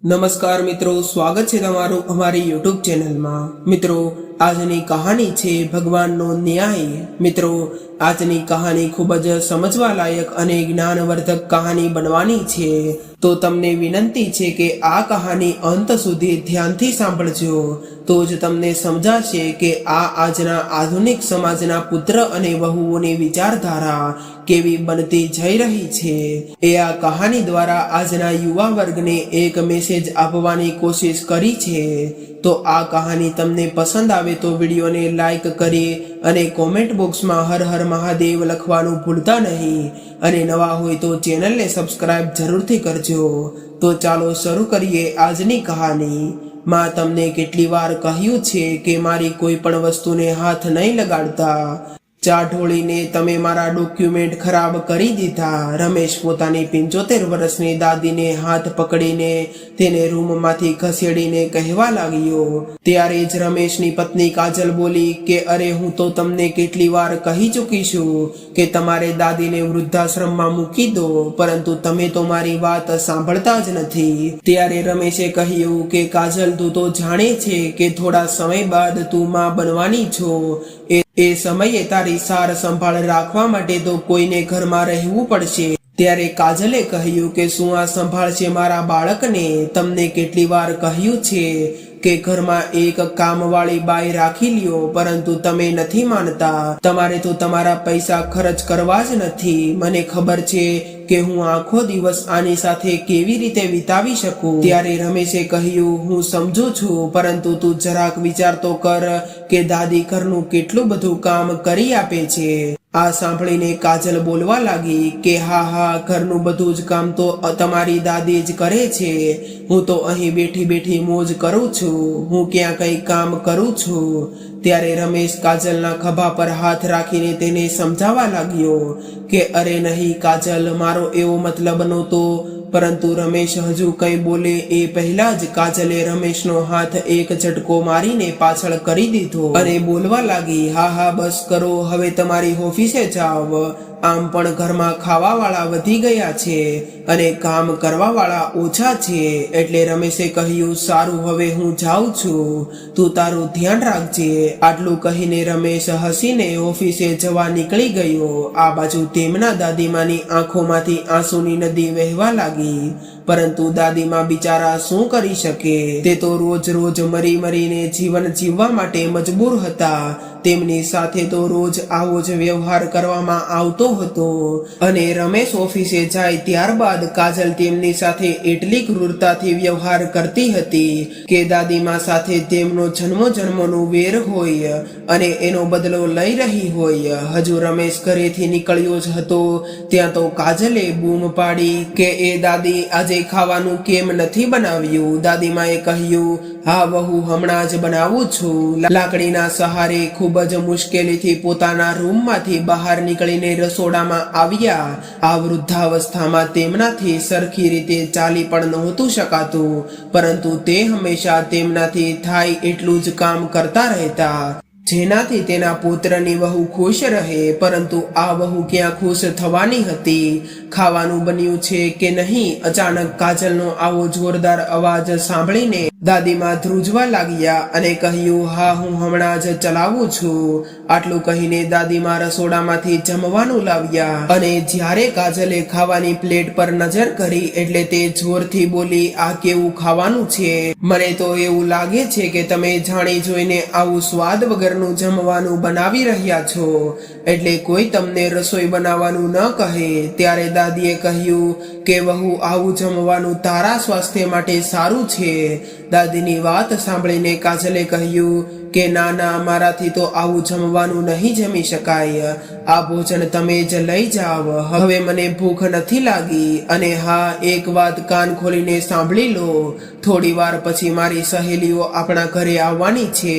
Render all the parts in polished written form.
નમસ્કાર મિત્રો, સ્વાગત છે તમારું અમારી યુટ્યુબ ચેનલમાં। મિત્રો, આજની કહાની છે ભગવાનનો ન્યાય। મિત્રો, આજની કહાની ખૂબ જ સમજવા લાયક અને જ્ઞાનવર્ધક કહાની બનવાની છે, તો તમને વિનંતી છે કે આ કહાની અંત સુધી ધ્યાનથી સાંભળજો, તો જ તમને સમજાશે કે આ આજના આધુનિક સમાજના પુત્ર અને વહુઓની વિચારધારા કેવી બનતી જઈ રહી છે। એ આ કહાની દ્વારા આજના યુવા વર્ગને એક મેસેજ આપવાની કોશિશ કરી છે। તો આ કહાની તમને પસંદ આવે તો વિડીયોને લાઈક કરી અને કોમેન્ટ બોક્સમાં હર હર મહાદેવ લખવાનું ભૂલતા નહીં, અને નવા હોય તો ચેનલને સબસ્ક્રાઇબ જરૂરથી કરજો। તો ચાલો શરૂ કરીએ આજની કહાની। માં તમને કેટલી વાર કહ્યું છે કે મારી કોઈ પણ વસ્તુને હાથ નહીં લગાડતા, ચા ઢોળીને તમે મારા ડોક્યુમેન્ટ ખરાબ કરી દીધા। રમેશ પોતાની 75 વર્ષની દાદીને હાથ પકડીને તેને રૂમમાંથી ખસેડીને કહેવા લાગ્યો। ત્યારે જ રમેશની પત્ની કાજલ બોલી કે અરે, હું તો તમને કેટલી વાર કહી ચૂકી છું કે તમારે દાદીને વૃદ્ધાશ્રમમાં મૂકી દો, પરંતુ તમે તો મારી વાત સાંભળતા જ નથી। ત્યારે રમેશે કહ્યું કે કાજલ, તું તો જાણે છે કે થોડા સમય બાદ તું માં બનવાની છો, એ સમયે તારી સાર સંભાળ રાખવા માટે તો કોઈને ઘરમાં રહેવું પડશે। ત્યારે કાજલે કહ્યું કે શું આ સંભાળશે મારા બાળકને? તમને કેટલી વાર કહ્યું છે કે ઘરમાં એક કામવાળી બાઈ રાખી લ્યો, પરંતુ તમે નથી માનતા। તમારે તો તમારા પૈસા ખર્ચ કરવા જ નથી। મને ખબર છે કે હું આખો દિવસ આની સાથે કેવી રીતે વિતાવી શકું। ત્યારે રમેશે કહ્યું, હું સમજુ છું, પરંતુ તું જરાક વિચાર તો કર કે દાદી ઘરનું કેટલું બધું કામ કરી આપે છે। આ સાંભળીને કાજલ બોલવા લાગી કે હા, ઘરનું બધું જ કામ તો તમારી દાદી જ કરે છે। હું તો અહીં બેઠી બેઠી મોજ કરું છું, હું ક્યાં કઈ કામ કરું છું। ત્યારે રમેશ કાજલના ખભા પર હાથ રાખીને તેને સમજાવવા લાગ્યો કે અરે નહીં કાજલ, મારો એવો મતલબ નહોતો। પરંતુ રમેશ હજુ કઈ બોલે એ પહેલા જ કાજલે રમેશનો હાથ એક ઝટકો મારીને પાછળ કરી દીધો અને બોલવા લાગી, હા બસ કરો, હવે તમારી ઓફિસે જાવ। આમ પણ ઘરમાં ખાવાવાળા વધી ગયા છે અને કામ કરવાવાળા ઓછા છે। એટલે રમેશે કહ્યું, સારું, હવે હું જાઉં છું, તું તારું ધ્યાન રાખજે। આટલું કહીને રમેશ હસીને ઓફિસે જવા નીકળી ગયો। આ બાજુ તેમના દાદીમાની આંખોમાંથી આંસુની નદી વહેવા લાગી, પરંતુ દાદીમા બિચારા શું કરી શકે? તે તો રોજ રોજ મરી મરીને જીવન જીવવા માટે મજબૂર હતા। તેમની સાથે તો રોજ આવો જ વ્યવહાર કરવામાં આવતો હતો, અને રમેશ ઓફિસે જાય ત્યારબાદ કાજલ તેમની સાથે એટલી ક્રૂરતાથી વ્યવહાર કરતી હતી કે દાદીમા સાથે તેમનો જન્મો જન્મોનું વેર હોય અને એનો બદલો લઈ રહી હોય। હજુ રમેશ ઘરેથી નીકળ્યો જ હતો ત્યાં તો કાજલે બૂમ પાડી કે એ દાદી, આજે ખાવાનું કેમ નથી બનાવ્યું? દાદીમાએ કહ્યું, હા વહુ, હમણાં જ બનાવું છું। લાકડીના સહારે ખૂબ જ મુશ્કેલીથી પોતાના રૂમમાંથી બહાર નીકળીને રસોડામાં આવ્યા। આ વૃદ્ધાવસ્થામાં તેમનાથી સરખી રીતે ચાલી પણ નહોતું શકાતું, પરંતુ તે હંમેશા તેમનાથી થાય એટલું જ કામ કરતા રહેતા, જેનાથી તેના પુત્રની વહુ ખુશ રહે। પરંતુ આ વહુ ક્યાં ખુશ થવાની હતી? ખાવાનું બન્યું છે કે નહીં? અચાનક કાજલનો આવો જોરદાર અવાજ સાંભળીને દાદીમા ધ્રુજવા લાગ્યા અને કહ્યું, હા, હું હમણાં જ ચલાવું છું। આટલું કહીને દાદીમા રસોડામાંથી જમવાનું લાવ્યા, અને જ્યારે કાજલે ખાવાની પ્લેટ પર નજર કરી એટલે તે જોરથી બોલી, આ કેવું ખાવાનું છે? મને તો એવું લાગે છે કે તમે જાણી જોઈને આવું સ્વાદ વગરનું જમવાનું બનાવી રહ્યા છો, એટલે કોઈ તમને રસોઈ બનાવવાનું ન કહે। ત્યારે દાદીએ કહ્યું કે વહુ, આવું જમવાનું તારા સ્વાસ્થ્ય માટે સારું છે। દાદીની વાત સાંભળીને કાજલે કહ્યું કે ના, મારાથી તો આવું જમવાનું નહીં જમી શકાય। આ ભોજન તમે જ લઈ જાવ, હવે મને ભૂખ નથી લાગી। અને હા, એક વાત કાન ખોલીને સાંભળી લો, થોડી વાર પછી મારી સહેલીઓ આપણા ઘરે આવવાની છે,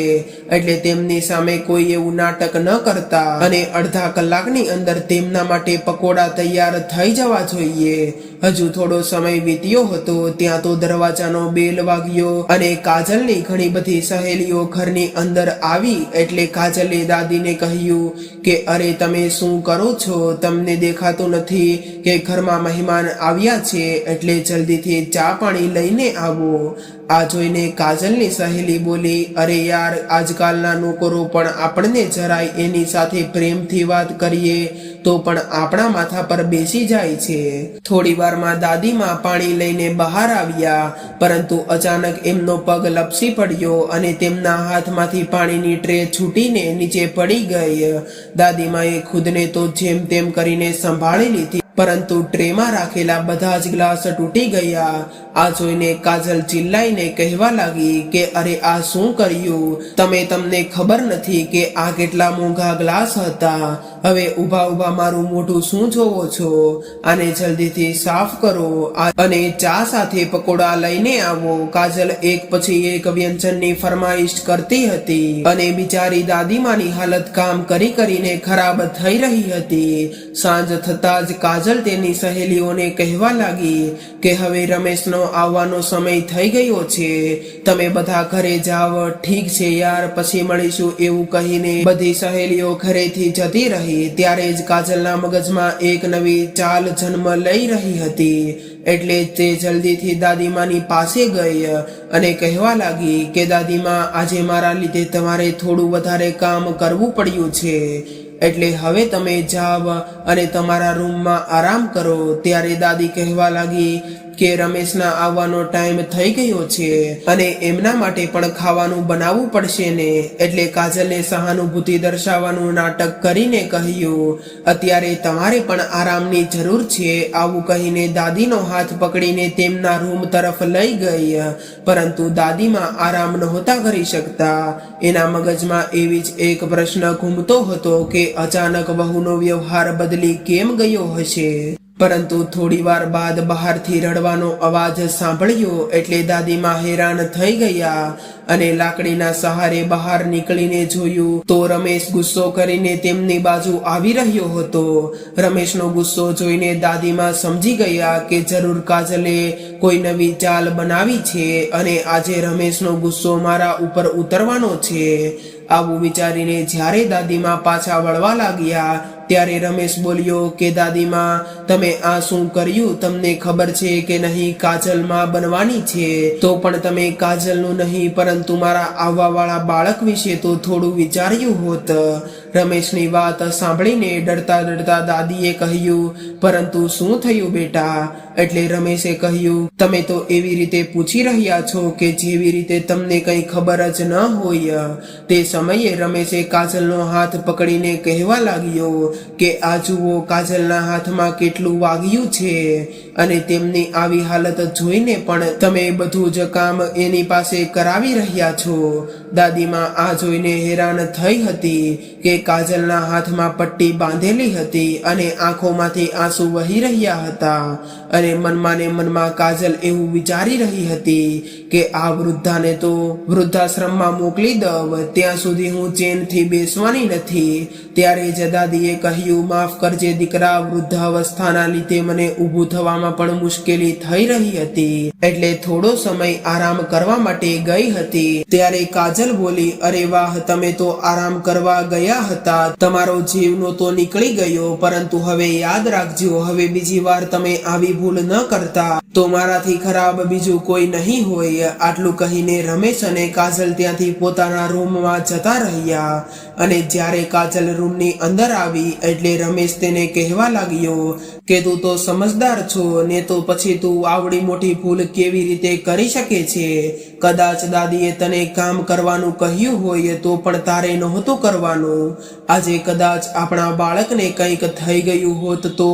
એટલે તેમની સામે કોઈ એવું નાટક ન કરતા, અને અડધા કલાકની અંદર તેમના માટે પકોડા તૈયાર થઈ જવા જોઈએ। હજુ થોડો સમય વીત્યો હતો ત્યાં તો દરવાજાનો બેલ વાગ્યો અને કાજલની ઘણી બધી સહેલીઓ ઘરની અંદર આવી એટલે કાજલે દાદીને કહ્યું કે અરે તમે શું કરો છો? તમને દેખાતું નથી કે ઘરમાં મહેમાન આવ્યા છે, એટલે જલ્દીથી ચા પાણી લઈને આવો. આ જોઈને કાજલની સહેલી બોલી, અરે યાર, આજકાલના નોકરો પણ આપણને જરાય એની સાથે પ્રેમથી વાત કરીએ તો પણ આપણા માથા પર બેસી જાય છે. થોડી વારમાં દાદીમાં પાણી લઈને બહાર આવ્યા, પરંતુ અચાનક એમનો પગ લપસી પડ્યો અને તેમના હાથમાંથી પાણીની ટ્રે છૂટીને નીચે પડી ગઈ. દાદીમાએ ખુદને તો જેમ તેમ કરીને સંભાળી લીધી, પરંતુ ટ્રેમાં રાખેલા બધા જ ગ્લાસ તૂટી ગયા. આ જોઈને કાજલ ચિલ્લાઈને કહેવા લાગી કે અરે આ શું કર્યું? તમને ખબર નથી કે આ કેટલા મોંઘા ગ્લાસ હતા? હવે ઊભા ઊભા મારું મોઢું શું જોવો છો? આને જલ્દીથી સાફ કરો અને ચા સાથે પકોડા લઈને આવો. કાજલ એક પછી એક વ્યંજનની ફરમાઈશ કરતી હતી અને બિચારી દાદીમાની હાલત કામ કરી કરીને ખરાબ થઈ રહી હતી. સાંજ થતા જ કાજલ તેની સહેલીઓને કહેવા લાગી કે હવે રમેશનો આવવાનો સમય થઈ ગયો છે, તમે બધા ઘરે જાઓ. ઠીક છે યાર, પછી મળીશું, એવું કહીને બધી સહેલીઓ ઘરેથી જતી રહી. ત્યારે જ કાજલના મગજમાં એક નવી ચાલ જન્મ લઈ રહી હતી. એટલે તે જલ્દીથી દાદીમાની પાસે ગઈ અને કહેવા લાગી કે દાદીમા, આજે મારા લીધે તમારે થોડું વધારે કામ કરવું પડ્યું છે, એટલે હવે તમે જાઓ અને તમારા રૂમમાં આરામ કરો. ત્યારે દાદી કહેવા લાગી કે રમેશના આવવાનો ટાઈમ થઈ ગયો છે અને એમના માટે પણ ખાવાનું બનાવવું પડશે ને. એટલે કાજલે સહાનુભૂતિ દર્શાવવાનું નાટક કરીને કહ્યું, અત્યારે તમારે પણ આરામની જરૂર છે. આવું કહીને દાદીનો હાથ પકડીને તેમના રૂમ તરફ લઈ ગઈ, પરંતુ દાદીમાં આરામ નહોતા કરી શકતા. એના મગજમાં એવી જ એક પ્રશ્ન ઘૂમતો હતો કે અચાનક વહુનો વ્યવહાર બદલી કેમ ગયો હશે. પરંતુ થોડી વાર બાદ બહારથી રડવાનો અવાજ સાંભળ્યો એટલે દાદીમાં હેરાન થઈ ગયા અને લાકડીના સહારે બહાર નીકળીને જોયું તો રમેશ ગુસ્સો કરીને તેમની બાજુ આવી રહ્યો હતો. રમેશનો ગુસ્સો જોઈને દાદીમાં સમજી ગયા કે જરૂર કાજલે કોઈ નવી ચાલ બનાવી છે અને આજે રમેશનો ગુસ્સો મારા ઉપર ઉતરવાનો છે. આવું વિચારીને જ્યારે દાદીમાં પાછા વળવા લાગ્યા ત્યારે રમેશ બોલ્યો કે દાદીમાં, તમે આ શું કર્યું? તમને ખબર છે કે નહીં કાજલમાં બનવાની છે? તો પણ તમે કાજલનું નહીં પરંતુ મારા આવવાવાળા બાળક વિશે તો થોડું વિચાર્યું હોત. રમેશની વાત સાંભળીને ડરતા ડરતા દાદીએ કહ્યું, પરંતુ શું થયું બેટા? એટલે રમેશે કહ્યું, તમે તો એવી રીતે પૂછી રહ્યા છો કે જેવી રીતે તમને કંઈ ખબર જ ન હોય. તે સમયે રમેશે કાજલનો હાથ પકડીને કહેવા લાગ્યો કે આ જુઓ, કાજલના હાથમાં કેટલું વાગ્યું છે અને તેમની આવી હાલત જોઈને પણ તમે બધું જ કામ એની પાસે કરાવી રહ્યા છો. દાદીમાં આ જોઈને હેરાન થઈ હતી કે કાજલના હાથમાં પટ્ટી બાંધેલી હતી અને આંખોમાંથી આંસુ વહી રહ્યા હતા અને મનમાં ને મનમાં કાજલ એવું વિચારી રહી હતી કે આ વૃદ્ધાને તો વૃદ્ધાશ્રમમાં મોકલી દઉં, ત્યાં સુધી હું ચેનથી બેસવાની નથી. ત્યારે જ દાદીએ કહ્યું, માફ કરજે દીકરા, વૃદ્ધાવસ્થાના લીધે મને ઊભું થવામાં પણ મુશ્કેલી થઈ રહી હતી, એટલે થોડો સમય આરામ કરવા માટે ગઈ હતી. ત્યારે કાજલ બોલી, અરે વાહ, તમે તો આરામ કરવા ગયા હતા, તમારો જીવ નહોતો નીકળી ગયો, પરંતુ હવે યાદ રાખજો, હવે બીજી વાર તમે આવી ભૂલ ન કરતા તો મારાથી ખરાબ બીજું કોઈ નહીં હોય. આટલું કહીને રમેશ અને કાજલ ત્યાંથી પોતાના રૂમમાં જતા રહ્યા અને જ્યારે કાજલ રૂમની અંદર આવી એટલે રમેશ તેને કહેવા લાગ્યો કે તું તો સમજદાર છો ને, તો પછી તું આવડી મોટી ભૂલ કેવી રીતે કરી શકે છે? કદાચ દાદીએ તને કામ કરવાનું કહ્યું હોય તો પણ તારે નહોતું કરવાનું. આજે કદાચ આપણા બાળકને કંઈક થઈ ગયું હોત તો?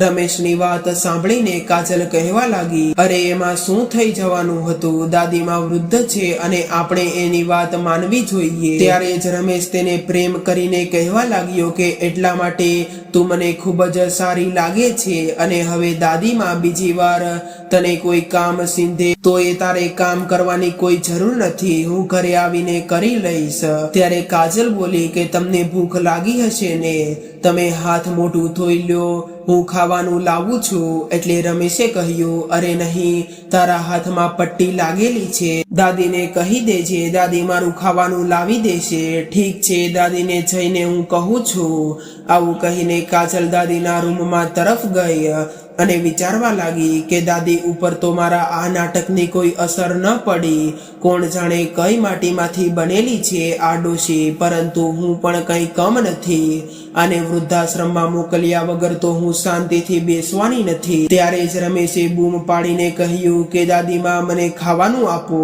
રમેશની વાત સાંભળીને કાજલ કહેવા લાગી, અરે એમાં શું થઈ જવાનું હતું? દાદીમાં વૃદ્ધ છે અને આપણે એની વાત માનવી જોઈએ. ત્યારે જ રમેશ તેને પ્રેમ કરીને કહેવા લાગ્યો કે એટલા માટે તું મને ખૂબ જ સારી લાગે છે અને હવે દાદીમાં બીજી વાર તને કોઈ કામ સિંધે તો એ તારે કામ કરવાની કોઈ જરૂર નથી, હું ઘરે આવીને કરી લઈશ. ત્યારે કાજલ બોલી કે તમને ભૂખ લાગી હશે ને? તમે હાથ મોઢું ધોઈ લ્યો, હું ખાવાનું લાવું છું. એટલે રમેશે કહ્યું, અરે નહીં, તારા હાથમાં પટ્ટી લાગેલી છે, દાદીને કહી દેજે, દાદી મારું ખાવાનું લાવી દેશે. ઠીક છે, દાદીને જઈને હું કહું છું. આવું કહીને કાજલ દાદીના રૂમમાં તરફ ગઈ અને વિચારવા લાગી કે દાદી ઉપર તો મારા આ નાટકની કોઈ અસર ન પડી. કોણ જાણે કઈ માટીમાંથી બનેલી છે આ ડોશી, પરંતુ હું પણ કંઈ કમ નથી. આને વૃદ્ધાશ્રમમાં મોકલ્યા વગર તો હું શાંતિથી બેસવાની નથી. ત્યારે જ રમેશે બૂમ પાડીને કહ્યું કે દાદીમાં મને ખાવાનું આપો,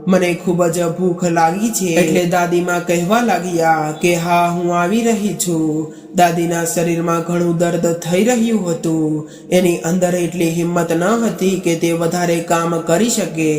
મને ખૂબ જ ભૂખ લાગી છે. એટલે દાદીમાં કહેવા લાગ્યા કે હા, હું આવી રહી છું. દાદીના શરીરમાં ઘણું દર્દ થઈ રહ્યું હતું. એની અંદર એટલી હિંમત ન હતી કે તે વધારે કામ કરી શકે,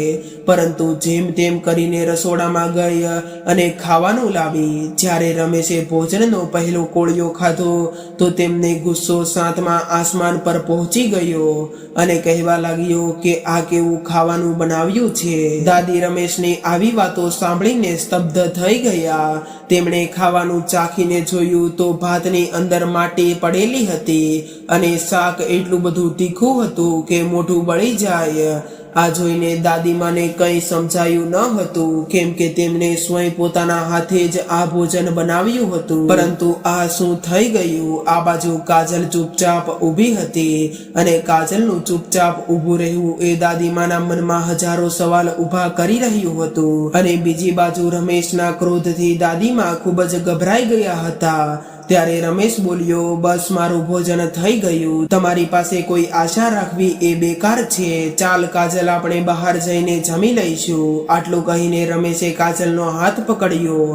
પરંતુ જેમ તેમ કરીને રસોડામાં ગઈ અને ખાવાનું લાવી. જ્યારે રમેશે ભોજનનો પહેલો કોળિયો ખાધો તો તેમને ગુસ્સો સાતમા આસમાન પર પહોંચી ગયો અને કહેવા લાગ્યો કે આ કેવું ખાવાનું બનાવ્યું છે. દાદી રમેશની આવી વાતો સાંભળીને સ્તબ્ધ થઈ ગયા. તેમણે ખાવાનું ચાખીને જોયું તો ભાતની અંદર માટી પડેલી હતી અને શાક એટલું બધું તીખું હતું કે મોઢું બળી જાય. આ જોઈને દાદીમાને કંઈ સમજાયું ન હતું, કેમ કે તેમણે સ્વયં પોતાના હાથે જ આ ભોજન બનાવ્યું હતું. પરંતુ આ શું થઈ ગયું? આ બાજુ કાજલ ચૂપચાપ ઊભી હતી અને કાજલનું ચૂપચાપ ઊભું રહેવું એ દાદીમાના મનમાં હજારો સવાલ ઊભા કરી રહ્યું હતું. અને બીજી બાજુ રમેશના ક્રોધથી દાદીમા ખૂબ જ ગભરાઈ ગયા હતા. ત્યારે રમેશ બોલ્યો, બસ મારું ભોજન થઈ ગયું, તમારી પાસે કોઈ આશા રાખવી એ બેકાર છે. ચાલ કાજલ, આપણે બહાર જઈને જમી લઈશું. આટલું કહીને રમેશે કાજલનો હાથ પકડ્યો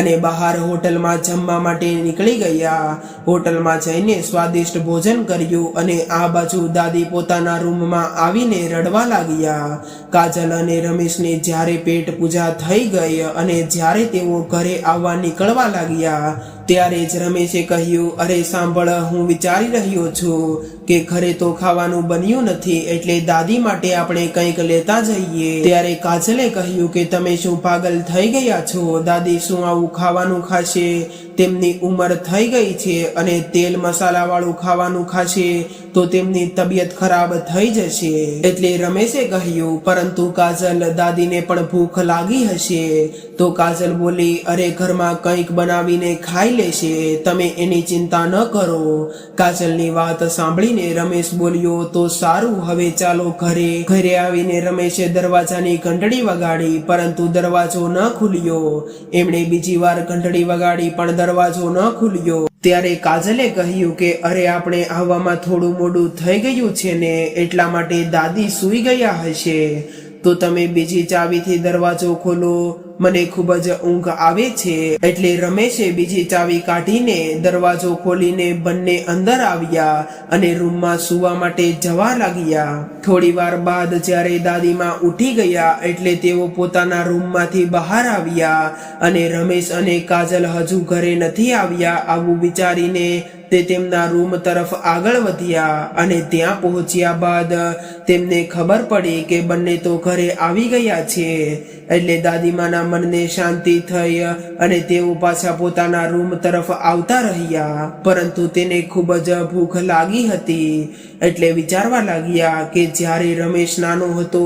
અને બહાર હોટલમાં જમવા માટે નીકળી ગયા. હોટલમાં જઈને સ્વાદિષ્ટ ભોજન કર્યું અને આ બાજુ દાદી પોતાના રૂમમાં આવીને રડવા લાગ્યા. કાજલ અને રમેશને જ્યારે પેટ પૂજા થઈ ગઈ અને જ્યારે તેઓ ઘરે આવવા નીકળવા લાગ્યા ત્યારે જ રમેશે કહ્યું, અરે સાંભળ, હું વિચારી રહ્યો છું કે ઘરે તો ખાવાનું બન્યું નથી, એટલે દાદી માટે આપણે કંઈક લેતા જઈએ. ત્યારે કાજલે કહ્યું કે તમે શું પાગલ થઈ ગયા છો? દાદી શું આવું ખાવાનું ખાશે? તેમની ઉંમર થઈ ગઈ છે અને તેલ મસાલા વાળું ખાવાનું ખાશે તો તેમની તબિયત ખરાબ થઈ જશે. એટલે રમેશે કહ્યું, પરંતુ કાજલ, દાદીને પણ ભૂખ લાગી હશે. તો કાજલ બોલી, અરે ઘરમાં કંઈક બનાવીને ખાઈ લેશે, તમે એની ચિંતા ન કરો. કાજલની વાત સાંભળીને રમેશ બોલ્યો, તો સારું, હવે ચાલો ઘરે. ઘરે આવીને રમેશે દરવાજાની ઘંટડી વગાડી, પરંતુ દરવાજો ન ખુલ્યો. એમણે બીજી વાર ઘંટડી વગાડી પણ દરવાજો ન ખુલ્યો. ત્યારે કાજલે કહ્યું કે અરે, આપણે આવવામાં થોડું મોડું થઈ ગયું છે ને, એટલા માટે દાદી સૂઈ ગયા હશે. તો તમે બીજી ચાવીથી દરવાજો ખોલો, મને ખૂબ જ ઊંઘ આવે છે. એટલે રમેશે બીજી ચાવી કાઢીને દરવાજો ખોલીને બંને અંદર આવ્યા અને રૂમમાં સૂવા માટે જવા લાગ્યા. થોડી વાર બાદ જ્યારે દાદીમાં ઉઠી ગયા એટલે તેઓ પોતાના રૂમમાંથી બહાર આવ્યા અને રમેશ અને કાજલ હજુ ઘરે નથી આવ્યા આવું વિચારીને તે તેમના રૂમ તરફ આગળ વધ્યા અને ત્યાં પહોંચ્યા બાદ તેમને ખબર પડી કે બંને તો ઘરે આવી ગયા છે. એટલે દાદીમાના મનને શાંતિ થઈ અને તેઓ પાછા પોતાના રૂમ તરફ આવતા રહ્યા. પરંતુ તેને ખૂબ જ ભૂખ લાગી હતી એટલે વિચારવા લાગ્યા કે જ્યારે રમેશ નાનો હતો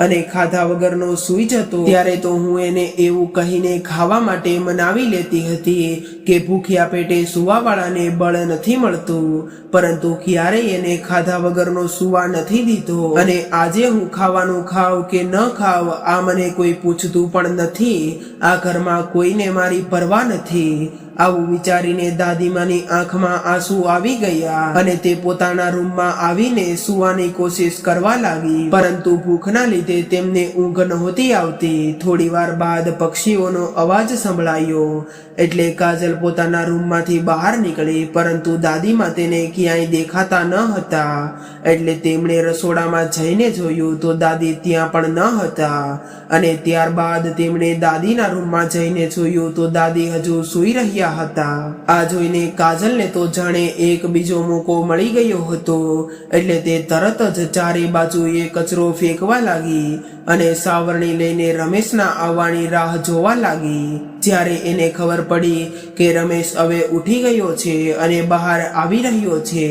અને ખાધા વગરનો સૂઈ જતો ત્યારે તો હું એને એવું કહીને ખાવા માટે મનાવી લેતી હતી કે ભૂખ્યા પેટે સૂવાવાળાને બળ નથી મળતું, પરંતુ ક્યારેય એને ખાધા વગરનો સૂવા નથી દીધો. અને આજે હું ખાવાનું ખાવ કે ન ખાવ આ મને કોઈ પૂછતું પણ નથી. આ ઘરમાં કોઈને મારી પરવા નથી. આવું વિચારીને દાદીમાની આંખમાં આંસુ આવી ગયા અને તે પોતાના રૂમમાં આવીને સૂવાની કોશિશ કરવા લાગી, પરંતુ ભૂખના લીધે તેમને ઊંઘ નહોતી આવતી. થોડી વાર બાદ પક્ષીઓનો અવાજ સંભળાયો એટલે કાજલ પોતાના રૂમમાંથી બહાર નીકળી, પરંતુ દાદીમાં તેને ક્યાંય દેખાતા ન હતા. એટલે તેમણે રસોડામાં જઈને જોયું તો દાદી ત્યાં પણ ન હતા. અને ત્યારબાદ તેમણે દાદીના રૂમમાં જઈને જોયું તો દાદી હજુ સૂઈ રહ્યા રહ્યા હતા। આ જોઈને કાજલને તો જાણે એક બીજો મોકો મળી ગયો હતો, એટલે તે તરત જ ચારે બાજુએ કચરો ફેંકવા લાગી અને સાવરણી લઈને રમેશના આવવાની રાહ જોવા લાગી। જ્યારે એને ખબર પડી કે રમેશ હવે ઉઠી ગયો છે અને બહાર આવી રહ્યો છે,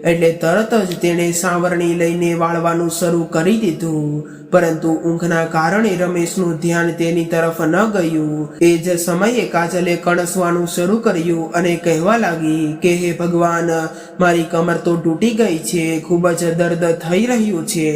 એટલે તરત જ તેણે સાવરણી લઈને વાળવાનું શરૂ કરી દીધું, પરંતુ ઊંઘના કારણે રમેશનું ધ્યાન તેની તરફ ન ગયું। એ જ સમયે કાજલે કણસવાનું શરૂ કર્યું અને કહેવા લાગી કે હે ભગવાન, મારી કમર તો તૂટી ગઈ છે, ખૂબ જ દર્દ થઈ રહ્યું છે।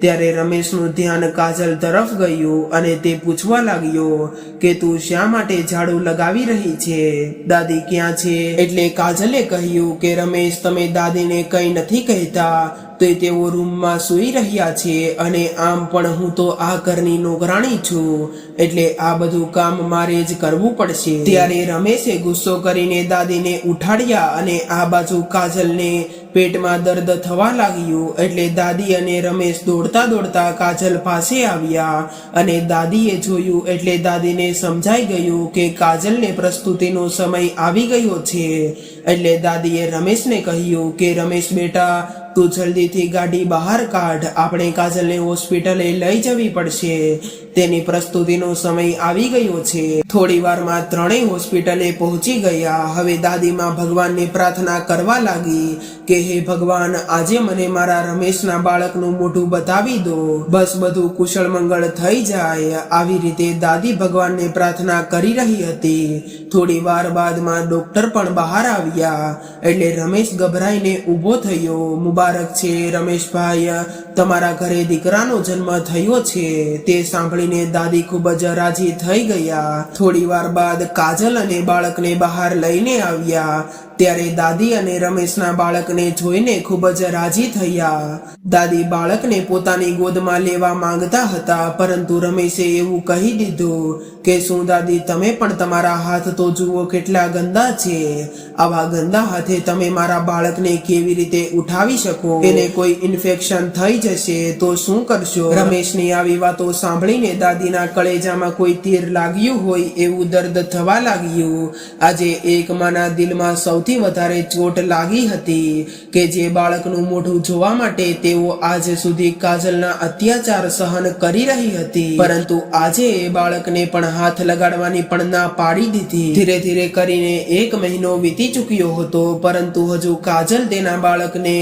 ત્યારે રમેશનું ધ્યાન કાજલ તરફ ગયું અને તે પૂછવા લાગ્યો કે તું શા માટે ઝાડુ લગાવી રહી છે? દાદી ક્યાં છે? એટલે કાજલે કહ્યું કે રમેશ, તમે દાદીને કંઈ નથી કહેતા તો તેઓ રૂમમાં સૂઈ રહ્યા છે અને આમ પણ હું તો આ ઘરની નોકરાણી છું, એટલે આ બધું કામ મારે જ કરવું પડશે। ત્યારે રમેશે ગુસ્સો કરીને દાદીને ઉઠાડ્યા અને આ બાજુ કાજલને પેટમાં દર્દ થવા લાગ્યું, એટલે દાદી અને રમેશ દોડતા દોડતા કાજલ પાસે આવ્યા અને દાદીએ જોયું એટલે દાદીને સમજાઈ ગયું કે કાજલને પ્રસ્તુતિનો સમય આવી ગયો છે। એટલે દાદીએ રમેશને કહ્યું કે રમેશ બેટા, તું જલ્દીથી ગાડી બહાર કાઢ, આપણે કાજલને હોસ્પિટલે લઈ જવી પડશે, તેની પ્રસ્તુતિનો સમય આવી ગયો છે। થોડી વારમાં ત્રણેય હોસ્પિટલે પહોંચી ગયા। હવે દાદીમાં ભગવાનને પ્રાર્થના કરવા લાગી કે હે ભગવાન, આજે મને મારા રમેશના બાળકનું મોઢું બતાવી દો, બસ બધું કુશળ મંગળ થઈ જાય। આવી રીતે દાદી ભગવાનને પ્રાર્થના કરી રહી હતી। થોડી વાર બાદમાં ડોક્ટર પણ બહાર આવ્યા, એટલે રમેશ ગભરાઈને ઊભો થયો। મુબારક છે રમેશભાઈ, તમારા ઘરે દીકરાનો જન્મ થયો છે। તે સાંભળીને દાદી ખૂબ જ રાજી થઈ ગયા। થોડી વાર બાદ કાજલ અને બાળકને બહાર લઈને આવ્યા, ત્યારે દાદી અને રમેશના બાળકને જોઈને ખૂબ જ રાજી થયા। દાદી બાળકને પોતાની ગોદમાં લેવા માંગતા હતા, પરંતુ રમેશે એવું કહી દીધું કે શું દાદી, તમે પણ તમારા હાથ તો જુઓ કેટલા ગંદા છે, આવા ગંદા હાથે તમે મારા બાળકને કેવી રીતે ઉઠાવી શકો? એને કોઈ ઇન્ફેક્શન થઈ જશે તો શું કરશો? રમેશની આવી વાતો સાંભળીને દાદીના કળેજામાં કોઈ તીર લાગ્યું હોય એવું દર્દ થવા લાગ્યું। આજે એક માના દિલમાં સૌથી વધારે ચોટ લાગી હતી કે જે બાળકનું મોઢું જોવા માટે તેઓ આજ સુધી કાજલના અત્યાચાર સહન કરી રહી હતી, પરંતુ આજે એ બાળકને પણ હાથ લગાડવાની પણ ના પાડી દીધી। ધીરે ધીરે કરીને 1 મહિનો વીતી ચૂક્યો હતો, પરંતુ હજુ કાજલ તેના બાળકને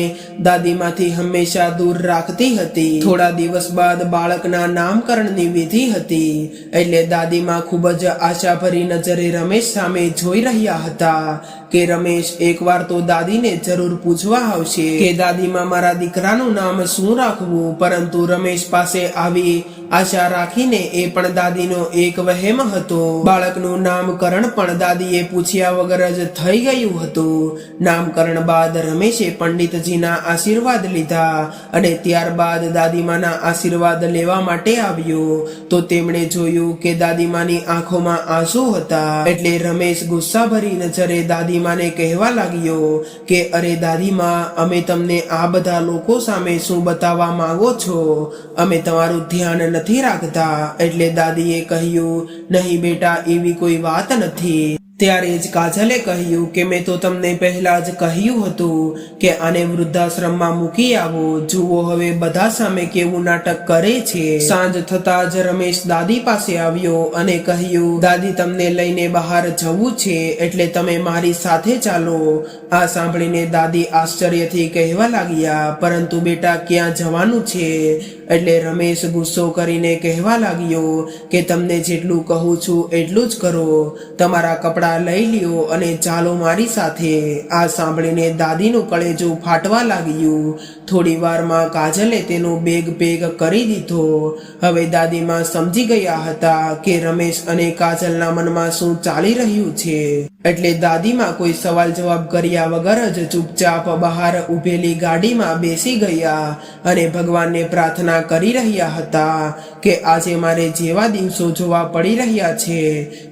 દાદીમાંથી હંમેશા દૂર રાખતી હતી। થોડા દિવસ બાદ બાળકના નામકરણની વિધિ હતી, એટલે દાદીમાં ખૂબ જ આશાભરી નજરે રમેશ સામે જોઈ રહ્યા હતા કે રમેશ એકવાર તો દાદીને જરૂર પૂછવા આવશે કે દાદીમાં મારા દીકરાનું નામ શું રાખવું, પરંતુ રમેશ પાસે આવી આશા રાખીને એ પણ દાદીનો એક વહેમ હતો। બાળકનું નામકરણ પણ દાદીએ પૂછ્યા વગર જ થઈ ગયું હતું। નામકરણ બાદ રમેશે પંડિતજીના આશીર્વાદ લીધા અને ત્યારબાદ દાદીમાના આશીર્વાદ લેવા માટે આવ્યો, તો તેમણે જોયું કે દાદીમાની આંખોમાં આંસુ હતા। એટલે રમેશ ગુસ્સાભરી નજરે દાદીમાને કહેવા લાગ્યો કે અરે દાદીમા, અમે તમને આ બધા લોકો સામે શું બતાવવા માંગો છો? અમે તમારું ધ્યાન નથી રાખતા। એટલે દાદીએ કહ્યું, નહીં બેટા, એવી કોઈ વાત નથી। ત્યારે જ કાજલે કહ્યું કે મેં તો તમને પહેલા જ કહ્યું હતું કે આને વૃદ્ધાશ્રમમાં મૂકી આવો, જુઓ હવે બધા સામે કેવું નાટક કરે છે। સાંજ થતા જ રમેશ દાદી પાસે આવ્યો અને કહ્યું, દાદી, તમને લઈને બહાર જવું છે, એટલે તમે મારી સાથે ચાલો। આ સાંભળીને દાદી આશ્ચર્યથી કહેવા લાગ્યા, પરંતુ બેટા, ક્યાં જવાનું છે? એટલે રમેશ ગુસ્સો કરીને કહેવા લાગ્યો કે તમને જેટલું કહું છું એટલું જ કરો, તમારા કપડાં લઈ લ્યો અને ચાલો મારી સાથે। આ સાંભળીને દાદીનું કળેજું ફાટવા લાગ્યું। થોડી વારમાં કાજલે તેનો બેગ પેક કરી દીધો। હવે દાદીમાં સમજી ગયા હતા કે રમેશ અને કાજલના મનમાં શું ચાલી રહ્યું છે, એટલે દાદીમાં કોઈ સવાલ જવાબ કર્યા વગર જ ચૂપચાપ બહાર ઉભેલી ગાડીમાં બેસી ગયા અને ભગવાનને પ્રાર્થના કરી રહ્યા હતા કે આજે મારે જેવા દિવસો જોવા પડી રહ્યા છે,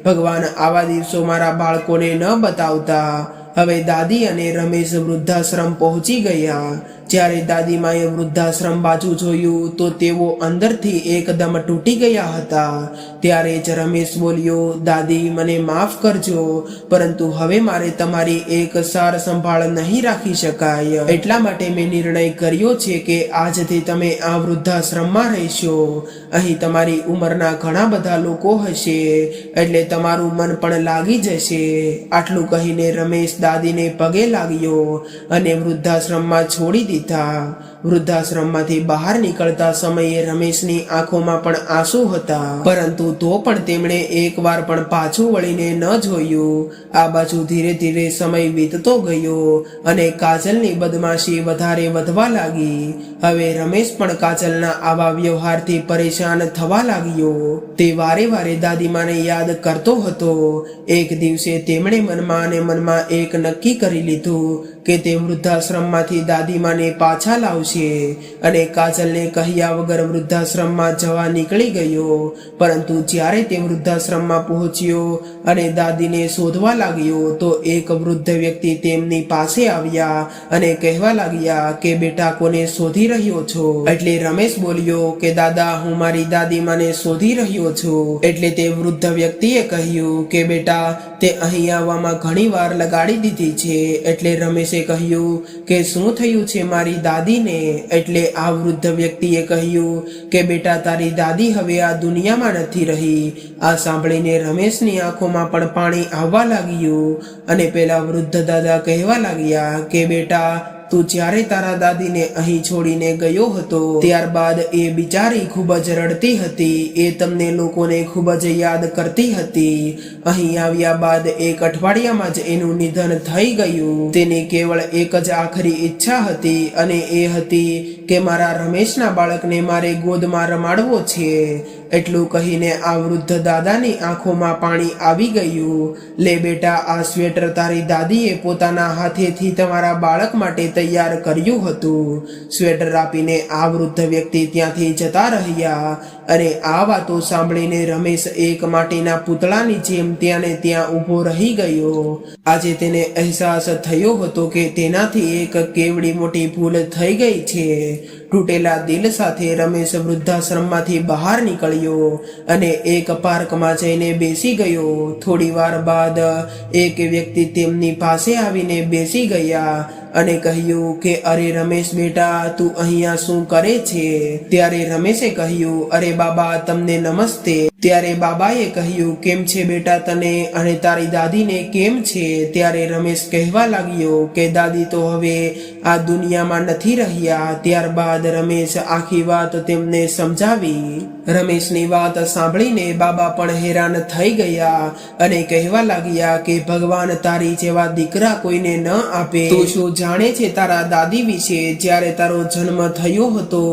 ભગવાન આવા દિવસો મારા બાળકોને ન બતાવતા। હવે દાદી અને રમેશ વૃદ્ધાશ્રમ પહોંચી ગયા। જ્યારે દાદીમાએ વૃદ્ધાશ્રમ બાજુ જોયું તો તેઓ અંદરથી એકદમ તૂટી ગયા હતા. ત્યારે જ રમેશ બોલ્યો, દાદી મને માફ કરજો, પરંતુ હવે મારે તમારી એક સાર સંભાળ નહીં રાખી શકાય. એટલા માટે મેં નિર્ણય કર્યો છે કે આજથી તમે આ વૃદ્ધાશ્રમમાં રહેશો. અહીં તમારી ઉંમરના ઘણા બધા લોકો હશે, એટલે તમારું મન પણ લાગી જશે. આટલું કહીને રમેશ દાદીને પગે લાગ્યો અને વૃદ્ધાશ્રમમાં છોડી દીધા. વૃદ્ધાશ્રમમાંથી બહાર નીકળતા સમયે રમેશની આંખોમાં પણ આંસુ હતા, પરંતુ તો પણ તેમણે એકવાર પણ પાછું વળીને ન જોયું. આ બાજુ ધીરે ધીરે સમય વીતતો ગયો અને કાજલની બદમાશી વધારે વધવા લાગી. હવે રમેશ પણ કાજલના આવા વ્યવહારથી પરેશાન થવા લાગ્યો. તે વારે વારે દાદીમાને યાદ કરતો હતો. એક દિવસે તેમણે મનમાં અને મનમાં એક નક્કી કરી લીધું કે તે વૃદ્ધાશ્રમમાંથી દાદીમાને પાછા લાવશે અને કાજલને કહ્યા વગર વૃદ્ધાશ્રમમાં જવા નીકળી ગયો. પરંતુ જ્યારે તે વૃદ્ધાશ્રમમાં પહોંચ્યો અને દાદીને શોધવા લાગ્યો તો એક વૃદ્ધ વ્યક્તિ તેમની પાસે આવ્યા અને કહેવા લાગ્યા કે બેટા કોને શોધી રહ્યો છો? એટલે રમેશ બોલ્યો કે દાદા હું મારી દાદીમાને શોધી રહ્યો છું. એટલે તે વૃદ્ધ વ્યક્તિએ કહ્યું કે બેટા તે અહીં આવવામાં ઘણી વાર લગાડી દીધી છે. એટલે રમેશે કહ્યું કે શું થયું છે મારી દાદીને? એટલે આ વૃદ્ધ વ્યક્તિએ કહ્યું કે બેટા તારી દાદી હવે આ દુનિયામાં નથી રહી. આ સાંભળીને રમેશની આંખોમાં પણ પાણી આવવા લાગ્યું અને પેલા વૃદ્ધ દાદા કહેવા લાગ્યા કે બેટા તું જ્યારે તારા દાદીને અહીં છોડીને ગયો હતો ત્યારબાદ એ બિચારી ખૂબ જ રડતી હતી. એ તમને લોકોને ખૂબ જ યાદ કરતી હતી. અહીં આવ્યા બાદ એક અઠવાડિયામાં જ એનું નિધન થઈ ગયું. તેની કેવળ એક જ આખરી ઈચ્છા હતી અને એ હતી કે મારા રમેશના બાળકને મારે ગોદમાં રમાડવો છે. એટલું કહીને આ વૃદ્ધ દાદાની આંખોમાં પાણી આવી ગયું. લે બેટા આ સ્વેટર તારી દાદીએ પોતાના હાથેથી તમારા બાળક માટે તૈયાર કર્યું હતું. સ્વેટર આપીને આ વૃદ્ધ વ્યક્તિ ત્યાંથી જતા રહ્યા અને આ વાતો સાંભળીને રમેશ એક માટીના પૂતળાની જેમ ત્યાં ને ત્યાં ઊભો રહી ગયો. આજે તેને અહેસાસ થયો હતો કે તેનાથી એક કેવડી મોટી ભૂલ થઈ ગઈ છે. તૂટેલા દિલ સાથે રમેશ વૃદ્ધાશ્રમમાંથી બહાર નીકળ્યો અને એક પાર્કમાં જઈને બેસી ગયો. થોડી વાર બાદ એક વ્યક્તિ તેમની પાસે આવીને બેસી ગયા અને કહ્યું કે અરે રમેશ બેટા તું અહીંયા શું કરે છે? ત્યારે રમેશે કહ્યું અરે બાબા તમને નમસ્તે. ત્યારે બાબાએ કહ્યું કેમ છે બેટા તને અને તારી દાદીને કેમ છે? ત્યારે રમેશ કહેવા લાગ્યો કે દાદી તો હવે આ દુનિયામાં નથી રહ્યા. ત્યારબાદ રમેશ આખી વાત તેમને સમજાવી. રમેશની વાત સાંભળીને બાબા પણ હેરાન થઈ ગયા અને કહેવા લાગ્યા કે ભગવાન તારી જેવા દીકરા કોઈને ન આપે. તું શું જાણે છે તારા દાદી વિશે? જ્યારે તારો જન્મ થયો હતો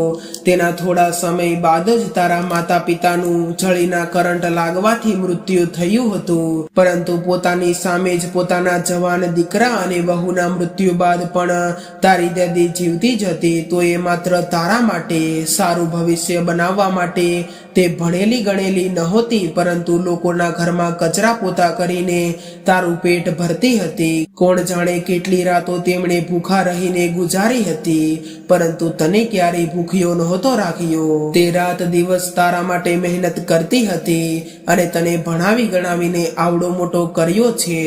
તેના થોડા સમય બાદ જ તારા માતા પિતાનું જળીના કરંટ લાગવાથી મૃત્યુ થયું હતું. પરંતુ પોતાની સામે જ પોતાના જવાન દીકરા અને વહુના મૃત્યુ બાદ પણ તારી દાદી જીવતી જ હતી. તો એ માત્ર તારા માટે સારું ભવિષ્ય બનાવવા માટે તે ભણેલી ગણેલી નહોતી, પરંતુ લોકોના ઘરમાં કચરા પોતા કરીને તારું પેટ ભરતી હતી. કોણ જાણે કેટલી રાતો તેમણે ભૂખા રહીને ગુજારી હતી, પરંતુ તને ક્યારેય ભૂખ્યો નહોતો રાખ્યો. તે રાત દિવસ તારા માટે મહેનત કરતી હતી અને તને ભણાવી ગણાવીને આવડો મોટો કર્યો છે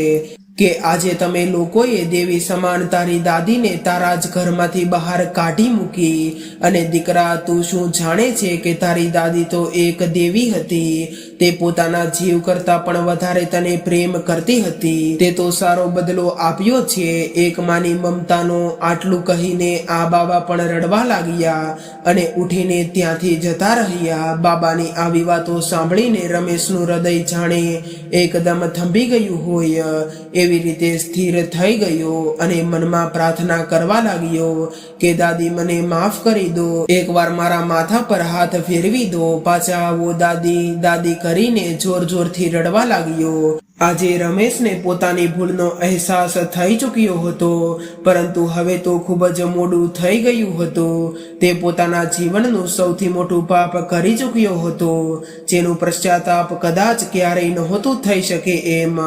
કે આજે તમે લોકોએ દેવી સમાન તારી દાદીને તારા જ ઘરમાંથી બહાર કાઢી મૂકી. અને દીકરા તું શું જાણે છે કે તારી દાદી તો એક દેવી હતી. તે પોતાના જીવ કરતા પણ વધારે તને પ્રેમ કરતી હતી. તે તો સારો બદલો આપ્યો છે એક માની મમતાનો. આટલું કહીને આ બાબા પણ રડવા લાગ્યા અને ઉઠીને ત્યાંથી જતા રહ્યા. બાબાની આવી વાતો સાંભળીને રમેશનું હૃદય જાણે એકદમ થંભી ગયું હોય એવી રીતે સ્થિર થઈ ગયો અને મનમાં પ્રાર્થના કરવા લાગ્યો કે દાદી મને માફ કરી દો. એકવાર મારા માથા પર હાથ ફેરવી દો. પાછા આવો દાદી દાદી કરીને જોર જોરથી રડવા લાગ્યો. આજે રમેશને પોતાની ભૂલનો અહેસાસ થઈ ચૂક્યો હતો, પરંતુ હવે તો ખૂબ જ મોડું થઈ ગયું હતું. તે પોતાના જીવનનું સૌથી મોટું પાપ કરી ચૂક્યો હતો, જેનું પશ્ચાતાપ કદાચ ક્યારેય નહોતું થઈ શકે એમ.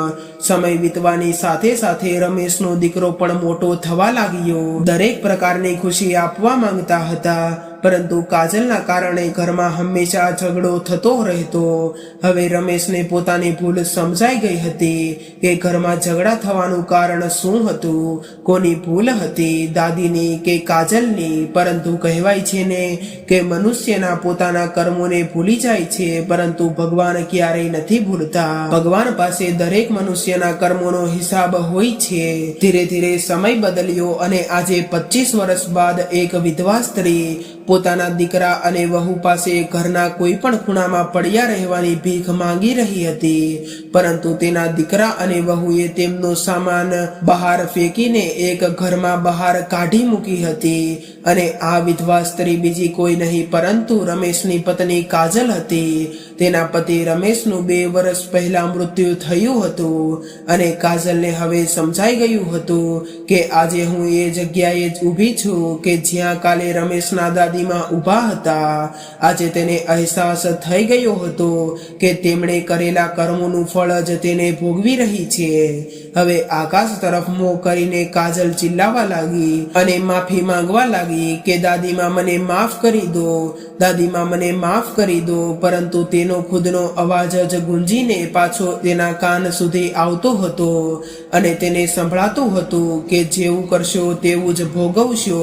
સમય વીતવાની સાથે સાથે રમેશનો દીકરો પણ મોટો થવા લાગ્યો. દરેક પ્રકારની ખુશી આપવા માંગતા હતા, પરંતુ કાજલના કારણે ઘરમાં હંમેશા ઝઘડો થતો રહેતો. હવે રમેશને પોતાની ભૂલ સમજાઈ ગઈ હતી કે ઘરમાં ઝઘડા થવાનું કારણ શું હતું, કોની ભૂલ હતી, દાદીની કે કાજલની. પરંતુ કહેવાય છે ને કે મનુષ્યના પોતાના કર્મોને ભૂલી જાય છે, પરંતુ ભગવાન ક્યારેય નથી ભૂલતા. ભગવાન પાસે દરેક મનુષ્યના કર્મોનો હિસાબ હોય છે. ધીરે ધીરે સમય બદલ્યો અને આજે 25 વર્ષ બાદ એક વિધવા સ્ત્રી પોતાના દીકરા અને વહુ પાસે ઘરના કોઈ પણ ખૂણામાં પડ્યા રહેવાની ભીખ માંગી રહી હતી. પરંતુ તેના દીકરા અને વહુએ તેમનો સામાન બહાર ફેંકીને એક ઘરમાં બહાર કાઢી મૂકી હતી. અને આ વિધવા સ્ત્રી બીજી કોઈ નહીં પરંતુ રમેશની પત્ની કાજલ હતી. તેના પતિ રમેશનું 2 વર્ષ પહેલા મૃત્યુ થયું હતું અને કાજલને હવે સમજાઈ ગયું હતું કે આજે હું એ જગ્યાએ જ ઊભી છું કે જ્યાં કાલે રમેશના દાદીમાં ઊભા હતા. આજે તેને અહેસાસ થઈ ગયો હતો કે તેમણે કરેલા કર્મોનું ફળ જ તેને ભોગવી રહી છે. હવે આકાશ તરફ મોં કરીને કાજલ ચિલ્લાવા લાગી અને માફી માંગવા લાગી કે દાદીમાં મને માફ કરી દો, દાદીમાં મને માફ કરી દો. પરંતુ તેનો ખુદનો અવાજ જ ગુંજીને પાછો તેના કાન સુધી આવતો હતો અને તેને સંભળાતું હતું કે જેવું કરશો તેવું જ ભોગવશો.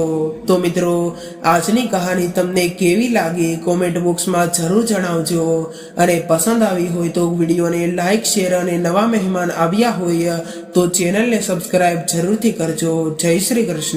તો મિત્રો, આજની કહાની તમને કેવી લાગી કોમેન્ટ બોક્સમાં જરૂર જણાવજો. અને પસંદ આવી હોય તો વિડીયોને લાઈક, શેર અને નવા મહેમાન આવ્યા હોય તો ચેનલને સબસ્ક્રાઇબ જરૂરથી કરજો. જય શ્રી કૃષ્ણ.